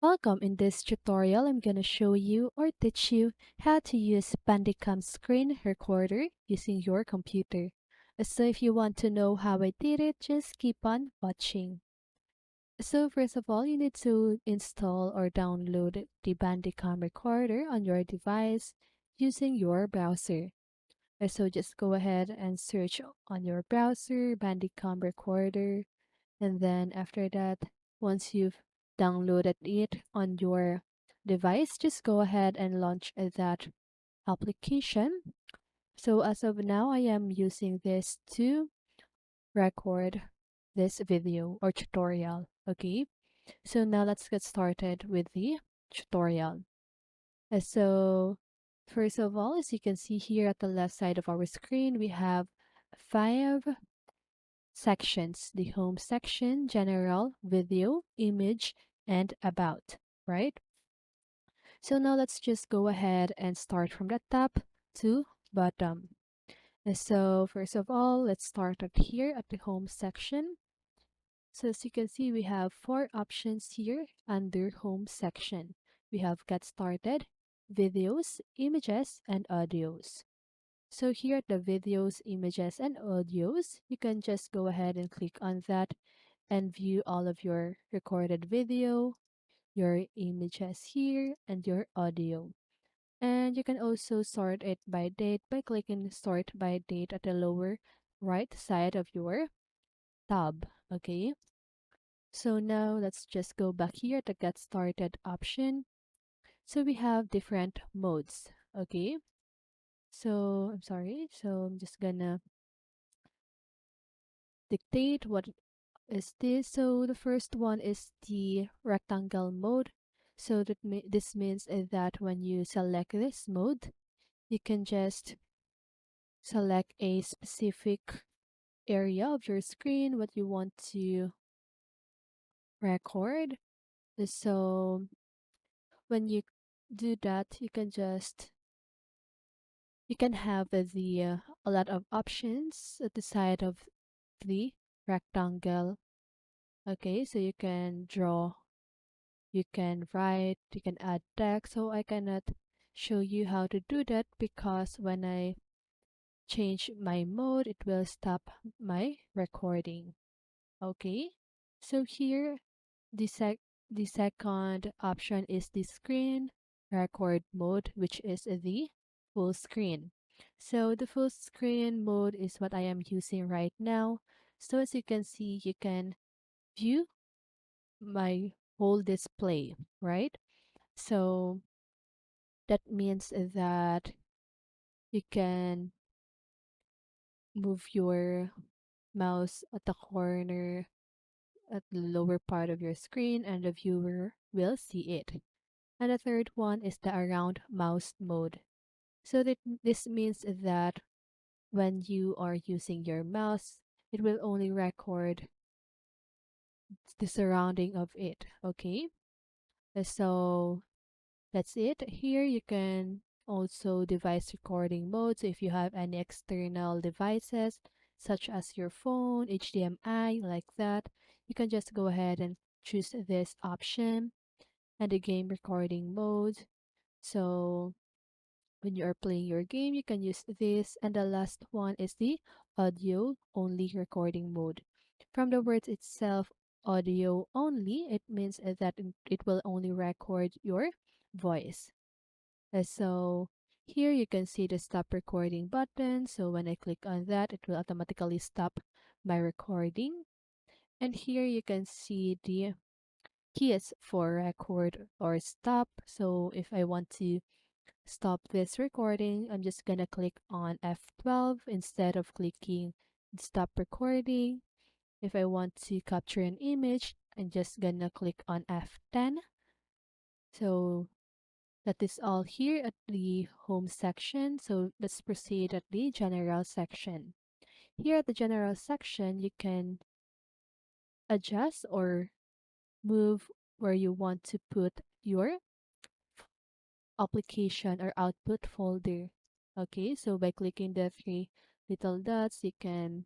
Welcome. In this tutorial, I'm going to show you or teach you how to use Bandicam screen recorder using your computer. So if you want to know how I did it, just keep on watching. So first of all, you need to install or download the Bandicam recorder on your device using your browser. So just go ahead and search on your browser Bandicam recorder, and then after that, once you've downloaded it on your device, just go ahead and launch that application. So as of now, I am using this to record this video or tutorial. Okay, so now let's get started with the tutorial. So first of all, as you can see here at the left side of our screen, we have 5 sections: the home section, general, video, image, and about, right? So now let's just go ahead and start from the top to bottom. So first of all, let's start at here at the home section. So as you can see, we have 4 options here under home section. We have get started, videos, images, and audios. So here at the videos, images, and audios, you can just go ahead and click on that and view all of your recorded video, your images here, and your audio. And you can also sort it by date by clicking sort by date at the lower right side of your tab. Okay, so now let's just go back here to get started option. So we have different modes. Okay, so I'm sorry. So I'm just gonna dictate what is this. So the first one is the rectangle mode. So this means that when you select this mode, you can just select a specific area of your screen what you want to record. So when you do that, you can have a lot of options at the side of the rectangle. Okay, so you can draw, you can write, you can add text. So I cannot show you how to do that because when I change my mode, it will stop my recording. Okay, so here the the second option is the screen record mode, which is the full screen. So the full screen mode is what I am using right now. So as you can see, you can view my whole display, right? So that means that you can move your mouse at the corner at the lower part of your screen and the viewer will see it. And the third one is the around mouse mode. So that this means that when you are using your mouse, it will only record the surrounding of it. Okay, so that's it. Here you can also device recording mode. So if you have any external devices such as your phone, HDMI, like that, you can just go ahead and choose this option. And the game recording mode. So when you are playing your game, you can use this. And the last one is the audio only recording mode. From the words itself, audio only, it means that it will only record your voice. So here you can see the stop recording button. So when I click on that, it will automatically stop my recording. And here you can see the keys for record or stop. So if I want to stop this recording, I'm just gonna click on F12 instead of clicking stop recording. If I want to capture an image, I'm just gonna click on F10. So that is all here at the home section. So let's proceed at the general section. Here at the general section, you can adjust or move where you want to put your application or output folder. Okay, so by clicking the 3 little dots, you can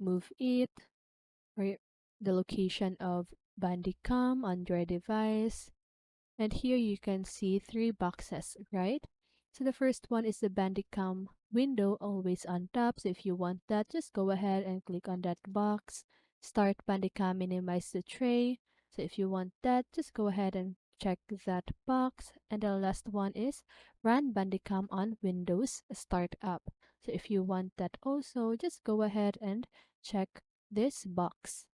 move it or the location of Bandicam on your device. And here you can see three boxes, right? So the first one is the Bandicam window always on top. So if you want that, just go ahead and click on that box. Start Bandicam, minimize the tray. So if you want that, just go ahead and check that box. And the last one is run Bandicam on Windows Startup. So if you want that also, just go ahead and check this box.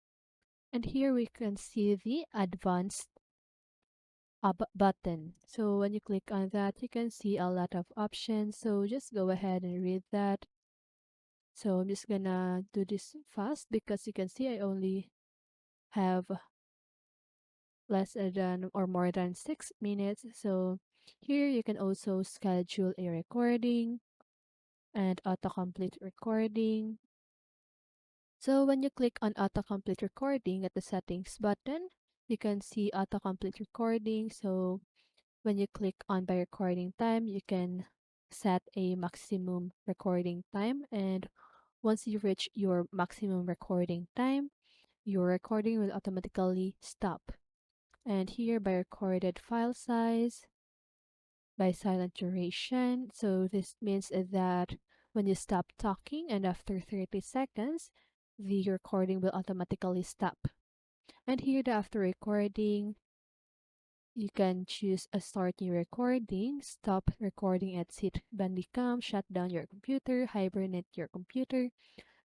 And here we can see the advanced button. So when you click on that, you can see a lot of options. So just go ahead and read that. So I'm just gonna do this fast because you can see I only have less than or more than 6 minutes. So here you can also schedule a recording and autocomplete recording. So when you click on autocomplete recording at the settings button, you can see autocomplete recording. So when you click on by recording time, you can set a maximum recording time. And once you reach your maximum recording time, your recording will automatically stop. And here by recorded file size, by silent duration. So this means that when you stop talking and after 30 seconds, the recording will automatically stop. And here the after recording, you can choose a start new recording, stop recording at sit Bandicam, shut down your computer, hibernate your computer.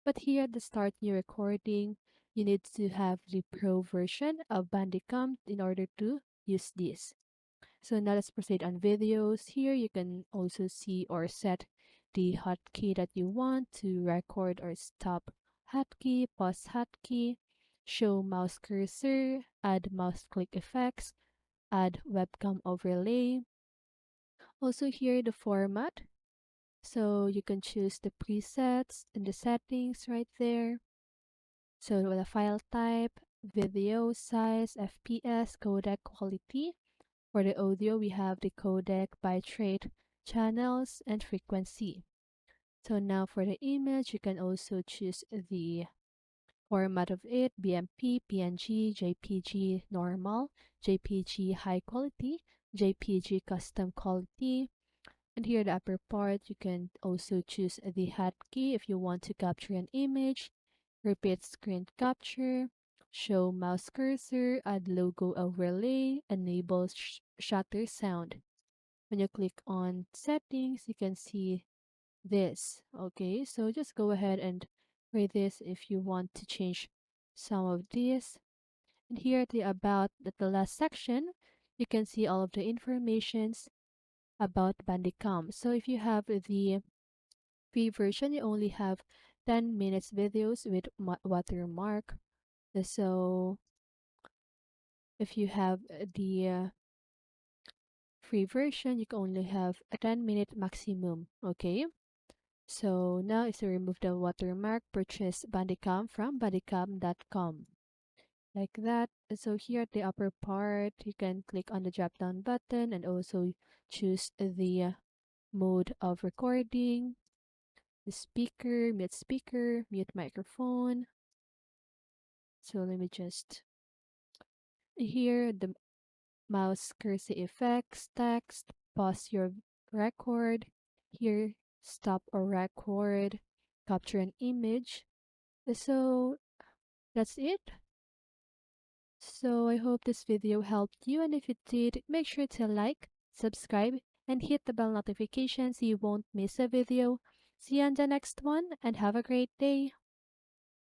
But here at the start new recording, you need to have the pro version of Bandicam in order to use this. So now let's proceed on videos. Here you can also see or set the hotkey that you want to record or stop hotkey, pause hotkey, show mouse cursor, add mouse click effects, add webcam overlay. Also here the format. So you can choose the presets and the settings right there. So the file type, video size, FPS, codec quality. For the audio, we have the codec, bitrate, channels, and frequency. So now for the image, you can also choose the format of it, BMP, PNG, JPG normal, JPG high quality, JPG custom quality. And here the upper part, you can also choose the hotkey if you want to capture an image, repeat screen capture, show mouse cursor, add logo overlay, enable shutter sound. When you click on settings, you can see this. Okay, so just go ahead and read this if you want to change some of this. And here at the about at the last section, you can see all of the informations about Bandicam. So if you have the free version, you only have 10 minutes videos with watermark. So if you have the free version, you can only have a 10-minute maximum. Okay. So now is to remove the watermark, purchase Bandicam from bandicam.com. Like that. So here at the upper part, you can click on the drop down button and also choose the mode of recording, the speaker, mute microphone. So let me just here the mouse cursor effects, text, pause your record, here stop or record, capture an image. So that's it. So I hope this video helped you, and if it did, make sure to like, subscribe, and hit the bell notification so you won't miss a video. See you on the next one and have a great day.